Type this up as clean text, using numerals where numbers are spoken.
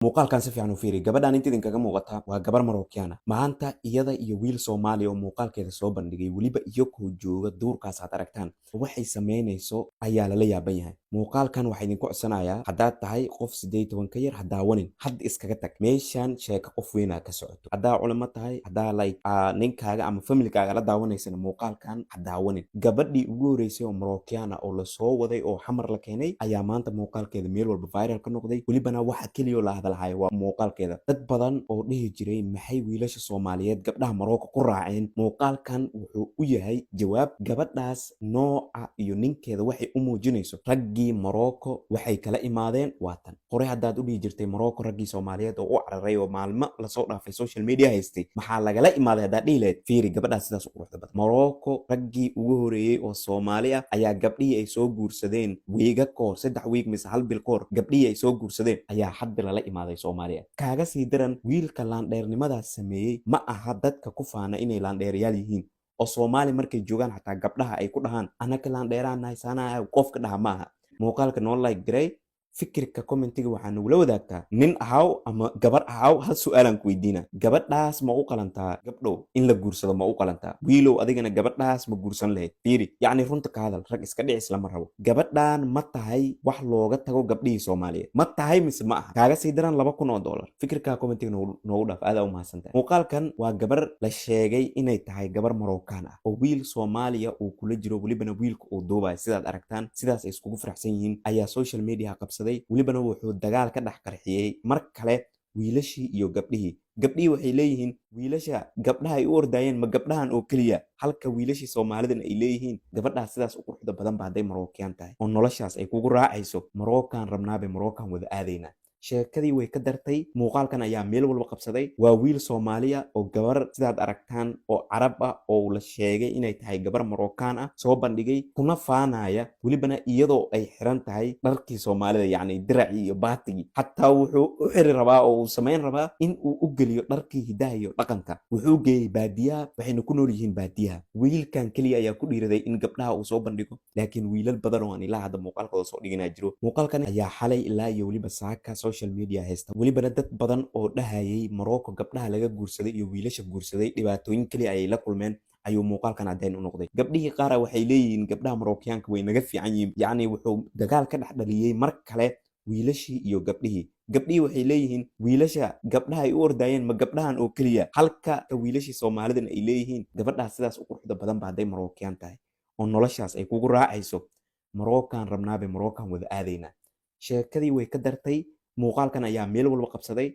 muuqaalkan si fiican u fiiri gabadhan inta idinkaga muuqata waa gabar Marookiyaana maanta iyada iyo wiil Soomaali oo muuqaalkeeda soo bandhigay weliba iyagoo jooga duurkaas aad aragtaan waxay sameynayso ayaa lala yaaban yahay muuqaalkan waxaa idinku codsanayaa haddaad tahay qof 18 ka yar hadaawanin hadda iskaga tag meeshan sheeko qof weynaa ka socoto haddaa culimo tahay haddaa ninkaaga ama familkaaga la daawanaysana muuqaalkan hadaawanin gabadhii ugu horeysay oo Marookiyaana oo la soo waday oo xamar la keenay ayaa maanta muuqaalkeeda meel walba viral ka noqday welibana waxa kaliya la hadalhayo waa muuqaalkeeda dad badan oo dhihi jiray maxay wiilasha Soomaaliyeed gabdhaha Marooko ku raaceen muuqaalkan wuxuu u yahay jawaab gabadhaas nooca iyo ninkeeda waxay u muujinayso raggii Marooko waxay kala imaadeen waatan hore haddaad u dhihi jirtay Marooko raggii Soomaaliyeed oo u cararay oo maalmo la soo dhaafay social media haystay maxaa lagala imaaday haddaad dhihi lahayd fiiri gabadhaas sidaas u quruxda badan Marooko raggii ugu horeeyay oo Soomaali ah ayaa gabdhihii ay soo guursadeen weega koor 3 weeg mise hal bil koor gabdhihii ay soo guursadeen ayaa hadda lala imaaday Soomaaliya kaaga sii daran wiilka laandheernimadaas sameeyay ma aha dadka ku faana inay laandheerayaal yihiin oo Soomaali markay joogaan xataa gabdhaha ay ku dhahaan anaka laandheeraan nahay sanaa qofka dhaha ma aha muuqaalka noo like garay fikirka commentiga waxaa nagula wadaagtaa nin ahaw ama gabar ahaw hal su'aalan ku weydiina gabadhaas ma u qalantaa gabdhow in la guursado ma u qalantaa wiilow adigana gabadhaas ma guursan lahayd fiiri yacni runta ka hadal rag iska dhicis lama rabo gabadhan ma tahay wax looga tago gabdhihii Soomaaliyeed ma tahay mise ma aha kaaga sii daran $2,000 fikirka commentiga noogu dhaaf aad u mahadsantahay muuqaalkan waa gabar la sheegay inay tahay gabar Marookaan ah oo wiil Soomaaliya uu kula jiro welibana wiilka uu duubay sidaad aragtaan sidaas ay iskugu faraxsan yihiin ayaa social media qabsaday welibana wuxuu dagaal ka dhex qarxiyay mar kale wiilashii iyo gabdhihii waxay leeyihiin wiilasha gabdhaha ay u ordaayeen ma gabdhahan oo keliya halka wiilashii Soomaalidana ay leeyihiin gabadhaas sidaas u quruxda badan ba hadday Marookiyaan tahay oo noloshaas ay kugu raacayso Marookaan rabnaabe Marookaan wada aadayna sheekadii way ka dartay muuqaalkan ayaa meel walba qabsaday waa wiil Soomaaliya oo gabar sidaad aragtaan oo Carab ah oo la sheegay inay tahay gabar Marookaan ah soo bandhigay kuna faanaya welibana iyadoo ay xiran tahay dharkii Soomaalida yacni diracii iyo baatigii xataa wuxuu u xiri rabaa oo uu samayn rabaa in uu u geliyo dharkii hidaha iyo dhaqanka wuxuu geeyay baadiyaha waxayna ku nool yihiin baadiyaha wiilkan kaliya ayaa ku dhiiraday in gabdhaha uu soo bandhigo laakiin wiilal badan oo aan ilaa hadda muuqaalkooda soo dhiganaa jiro muuqaalkan ayaa xalay ilaa iyo weliba saaka social media haysta welibana dad badan oo dhahayay Marooko gabdhaha laga guursaday iyo wiilasha guursaday dhibaatooyin kaliya ay la kulmeen ayuu muuqaalkan caddayn u noqday gabdhihii qaar waxay leeyihiin gabdhaha Marookiyaanka way naga fiican yihiin yacni wuxuu dagaal ka dhex dhaliyay mar kale wiilashii iyo gabdhihii waxay leeyihiin wiilasha gabdhaha ay u ordaayeen ma gabdhahan oo keliya halka wiilashii Soomaalidana ay leeyihiin gabadhaas sidaas u quruxda badan ba hadday Marookiyaan tahay oo noloshaas ay kugu raacayso Marookaan rabnaabe Marookaan wada aadayna sheekadii way ka dartay muuqaalkan ayaa meel walba qabsaday